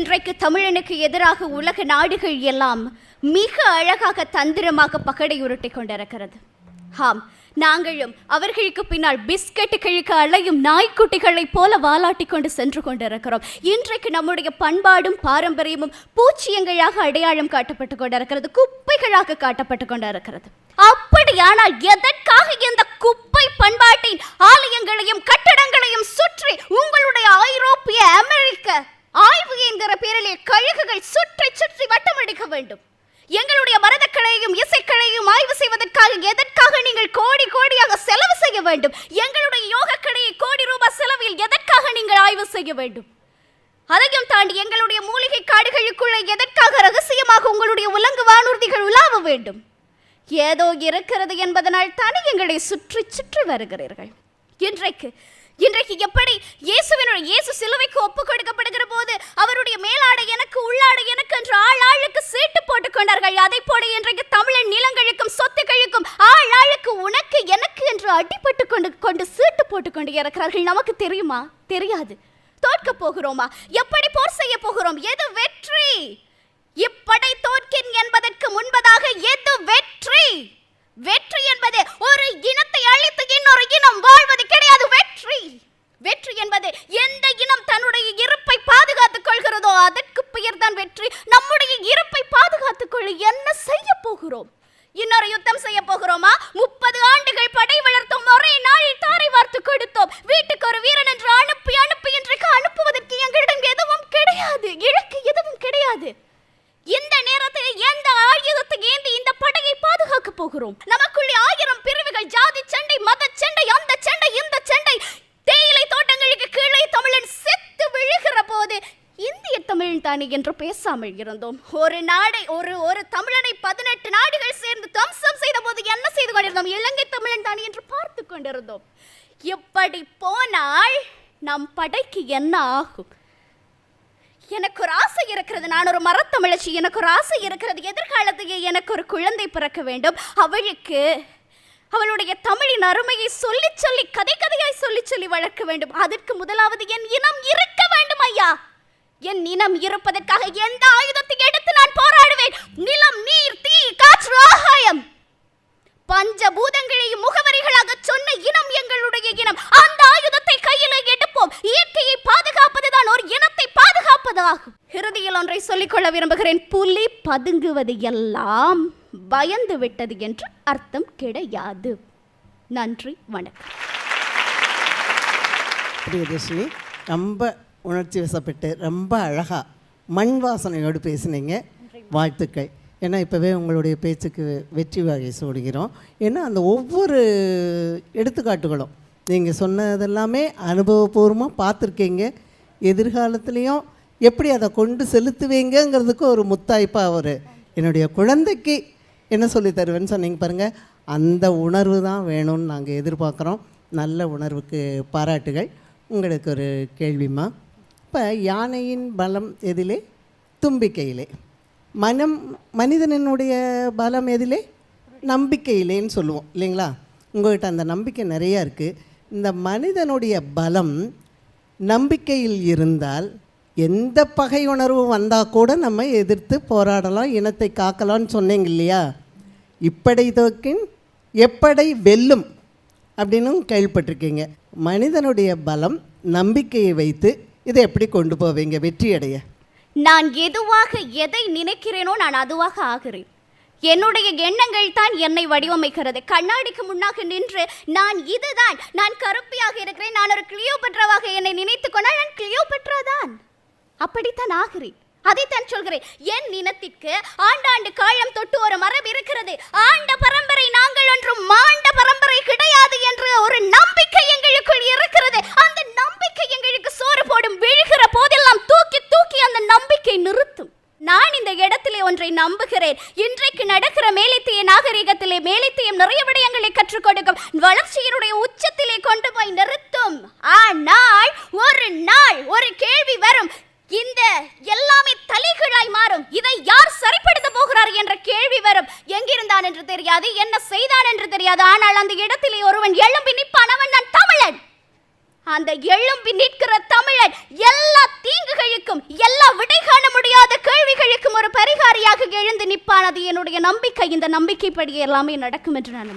இன்றைக்கு தமிழனுக்கு எதிராக உலக நாடுகள் எல்லாம் மிக அழகாக தந்திரமாக பகடை உருட்டி கொண்டிருக்கிறது. ஆம், நாங்களும் அவர்களுக்கு பின்னால் பிஸ்கட்டுகளுக்கு அலையும் நாய்க்குட்டிகளைப் போல வாலாட்டி கொண்டு சென்று கொண்டிருக்கிறோம். இன்றைக்கு நம்முடைய பண்பாடும் பாரம்பரியமும் பூச்சியங்களாக அடையாளம் காட்டப்பட்டு கொண்டிருக்கிறது, குப்பைகளாக காட்டப்பட்டு கொண்டிருக்கிறது. அப்படியானால் எதற்காக இந்த குப்பை பண்பாட்டின் ஆலயங்களையும் கட்டடங்களையும் சுற்றி உங்களுடைய ஐரோப்பிய அமெரிக்க ஆய்வு என்கிற பேரில் கழுகுகள் சுற்றி சுற்றி வட்டமடிக்க வேண்டும்? எங்களுடைய மரதக்கலையும் இசைக்கலையும் ஆய்வு செய்வதற்காக எதற்காக நீங்கள் கோடி கோடியாக செலவு செய்ய வேண்டும்? எங்களுடைய யோகக்கலையை கோடி ரூபாய் செலவில் எதற்காக நீங்கள் ஆய்வு செய்ய வேண்டும்? அதையும் தாண்டி எங்களுடைய மூலிகை காடுகளுக்குள்ளே எதற்காக ரகசியமாக உங்களுடைய உலங்கு வானூர்திகள் உலாவ வேண்டும்? ஏதோ இருக்கிறது என்பதனால் தானே எங்களை சுற்றி சுற்றி வருகிறீர்கள். இன்றைக்கு எப்படி இயேசு சிலுவைக்கு ஒப்பு கொடுக்கப்படுகிற போது அவருடைய மேலாடை எனக்கு உள்ளாடை எனக்கு என்று ஆளுக்கு சீட்டு போட்டுக் கொண்டார்கள். அதை போல இன்றைக்கு தமிழன் நிலங்களுக்கும் சொத்துக்களுக்கும் ஆளுக்கு உனக்கு எனக்கு என்று அடிபட்டு கொண்டு சீட்டு போட்டுக் கொண்டு இருக்கிறார்கள். நமக்கு தெரியுமா? தெரியாது. தோற்க போகிறோமா? எப்படி போர் செய்ய போகிறோம்? எது வெற்றி? இப்படை தோற்கின் என்பதற்கு முன்பதாக எது வெற்றி? வெற்றி என்பது ஒரு இனத்தை அழித்து இன்னொரு இனம் வாழ்வது கிடையாது. வெற்றி என்பது எந்த இனம் தன்னுடைய இருப்பை பாதுகாத்துக் கொள்கிறதோ அதற்கு பெயர் தான் வெற்றி. நம்முடைய இருப்பை பாதுகாத்துக் கொள்ள என்ன செய்ய போகிறோம்? இன்னொரு யுத்தம் செய்ய போகிறோமா? 30 ஆண்டுகள் படை வளர்த்தோம், ஒரே நாளில் தாரை வார்த்து கொடுத்தோம், வீட்டுக்கு ஒரு வீரன் என்று அனுப்பி இன்றைக்கு அனுப்புவதற்கு எங்களிடம் எதுவும் கிடையாது, இலக்கு எதுவும் கிடையாது. இந்த நேரத்தில் எந்த ஆயுதத்தை ஏந்தி இந்த படையை பாதுகாக்க போகிறோம்? நமக்குள்ளே 1000 பிரிவுகள், ஜாதி சண்டை, மத சண்டை, அந்த சண்டை இந்த சண்டை. தேயிலை தோட்டங்களுக்கு கீழே தமிழன் செத்து விழுகிற போது இந்திய தமிழன் தானே என்று பேசாமல் இருந்தோம். ஒரு நாடை ஒரு தமிழனை 18 நாடுகள் சேர்ந்து தம்சம் செய்த போது என்ன செய்து கொண்டிருந்தோம்? இலங்கை தமிழன் தானே என்று பார்த்து கொண்டிருந்தோம். இப்படி போனால் நம் படைக்கு என்ன ஆகும்? எனக்கு ஒரு ஆசை இருக்கிறது, நான் ஒரு மரத்தமிழச்சி, எனக்கு ஒரு ஆசை இருக்கிறது, எதிர்காலத்துக்கு எனக்கு ஒரு குழந்தை பிறக்க வேண்டும். அவளுக்கு அவளுடைய தமிழின் அருமையை சொல்லி சொல்லி கதையாய் சொல்லி வளர்க்க வேண்டும். அதற்கு முதலாவது என் இனம் இருக்க வேண்டும் ஐயா. என் இனம் இருப்பதற்காக எந்த ஆயுதத்தை எடுத்து நான் போராடுவேன்? நிலம், நீர், தீ, காற்று, ஆகாயம், பஞ்சபூதங்களையும் முகவரிகளாக சொன்ன இனம் எங்களுடைய இனம். அந்த ஆயுதத்தை கையில் எடுப்போம். இயற்கையை பாதுகாப்பதுதான் ஒரு இனத்தை பாதுகாப்பதாகும். இறுதியில் ஒன்றை சொல்லிக்கொள்ள விரும்புகிறேன். புலி பதுங்குவது எல்லாம் பயந்து விட்டது என்று அர்த்தம் கிடையாது. நன்றி, வணக்கம். பிரியதர்ஷினி, ரொம்ப உணர்ச்சி வசப்பட்டு ரொம்ப அழகாக மண் வாசனையோடு பேசுனீங்க. வாழ்த்துக்கள். ஏன்னா இப்போவே உங்களுடைய பேச்சுக்கு வெற்றி வகை சூடுகிறோம். ஏன்னா அந்த ஒவ்வொரு எடுத்துக்காட்டுகளும் நீங்கள் சொன்னதெல்லாமே அனுபவபூர்வமாக பார்த்துருக்கீங்க. எதிர்காலத்துலேயும் எப்படி அதை கொண்டு செலுத்துவீங்கிறதுக்கு ஒரு முத்தாய்ப்பாக என்னுடைய குழந்தைக்கு என்ன சொல்லி தருவேன்னு சொன்னீங்க பாருங்கள். அந்த உணர்வு தான் வேணும்னு நாங்கள் எதிர்பார்க்குறோம். நல்ல உணர்வுக்கு பாராட்டுகள். உங்களுக்கு ஒரு கேள்விம்மா. இப்போ யானையின் பலம் எதிலே? தும்பிக்கையிலே. மனிதனுடைய பலம் எதிலே? நம்பிக்கையிலேன்னு சொல்லுவோம் இல்லைங்களா? உங்கள்கிட்ட அந்த நம்பிக்கை நிறையா இருக்குது. இந்த மனிதனுடைய பலம் நம்பிக்கையில் இருந்தால் எந்த பகை உணர்வு வந்தால் கூட நம்ம எதிர்த்து போராடலாம், இனத்தை காக்கலாம்னு சொன்னீங்க இல்லையா? இப்படை தோக்கின் எப்படை வெல்லும் அப்படின்னு கேள்விப்பட்டிருக்கீங்க. மனிதனுடைய பலம் நம்பிக்கையை வைத்து இதை எப்படி கொண்டு போவீங்க வெற்றி அடைய? நான் எதுவாக எதை நினைக்கிறேனோ நான் அதுவாக ஆகிறேன். என்னுடைய எண்ணங்கள் தான் என்னை வடிவமைக்கிறது. கண்ணாடிக்கு முன்னாக நின்று நான் கருப்பியாக இருக்கிறேன், நான் ஒரு கிளியோபட்ராவாக என்னை நினைத்து கொண்டால் நான் கிளியோபட்ரா தான். அப்படித்தான் ஆகிறேன். அதைத்தான் சொல்கிறேன். என் இனத்திற்கு ஆண்டாண்டு காலம் தொட்டு ஒரு மரபு இருக்கிறது. ஆண்ட பரம்பரை நாங்கள் ஒன்றும் மாண்ட பரம்பரை கிடையாது என்ற ஒரு நம்பிக்கை எங்களுக்குள் இருக்கிறது. அந்த நம்பிக்கை எங்களுக்கு சோறு போடும். விழுகிற போதெல்லாம் தூக்கி தூக்கி அந்த நம்பிக்கை நிறுத்தும். நான் இந்த இடத்திலே ஒன்றை நம்புகிறேன். இன்றைக்கு நடக்கிற மேலைத்திய நாகரிகத்திலே மேலைத்தியம் நிறைய விடயங்களை கற்றுக் கொடுக்கும், வளர்ச்சியினுடைய உச்சத்திலே கொண்டு போய் நிறுத்தும். ஆனால் ஒரு நாள் ஒரு கேள்வி வரும். இந்த எல்லாமே தலைகீழாய் மாறும். இதை யார் சரிப்படுத்த போகிறார் என்ற கேள்வி வரும். எங்கிருந்தான் என்று தெரியாது, என்ன செய்தான் என்று தெரியாது. ஆனால் அந்த இடத்திலே ஒருவன் எழும்பி நிற்பான். அவன் நான் தமிழன். அந்த எழும்பி நிற்கிற தமிழன் எல்லா தீங்குகளுக்கும் எல்லா விடை காண நிற்பான். அது என்னுடைய நம்பிக்கை. இந்த நம்பிக்கைப்படி எல்லாமே நடக்கும் என்று நான்